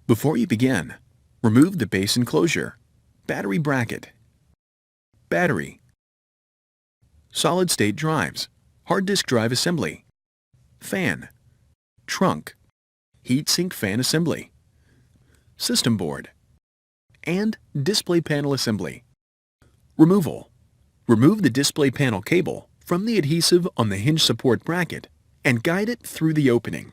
Before you begin, remove the base enclosure, battery bracket, battery, solid-state drives, hard disk drive assembly, fan, trunk, heatsink fan assembly, system board, and display panel assembly. Removal. Remove the display panel cable from the adhesive on the hinge support bracket and guide it through the opening.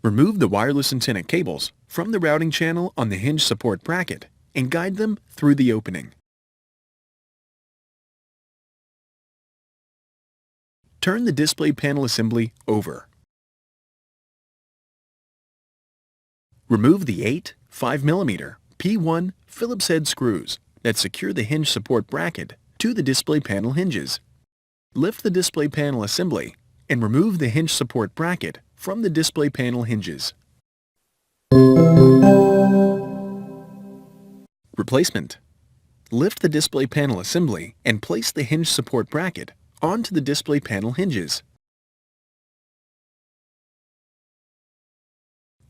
Remove the wireless antenna cables from the routing channel on the hinge support bracket and guide them through the opening. Turn the display panel assembly over. Remove the 8 5mm P1 Phillips head screws that secure the hinge support bracket to the display panel hinges. Lift the display panel assembly and remove the hinge support bracket from the display panel hinges. Replacement. Lift the display panel assembly and place the hinge support bracket onto the display panel hinges.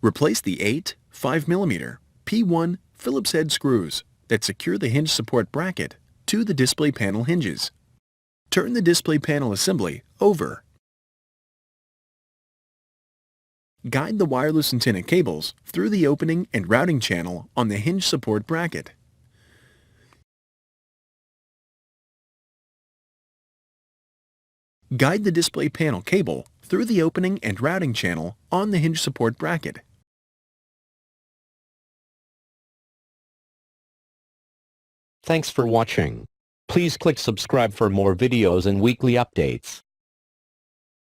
Replace the 8 5mm P1 Phillips head screws that secure the hinge support bracket to the display panel hinges. Turn the display panel assembly over. Guide the wireless antenna cables through the opening and routing channel on the hinge support bracket. Guide the display panel cable through the opening and routing channel on the hinge support bracket. Thanks for watching. Please click subscribe for more videos and weekly updates.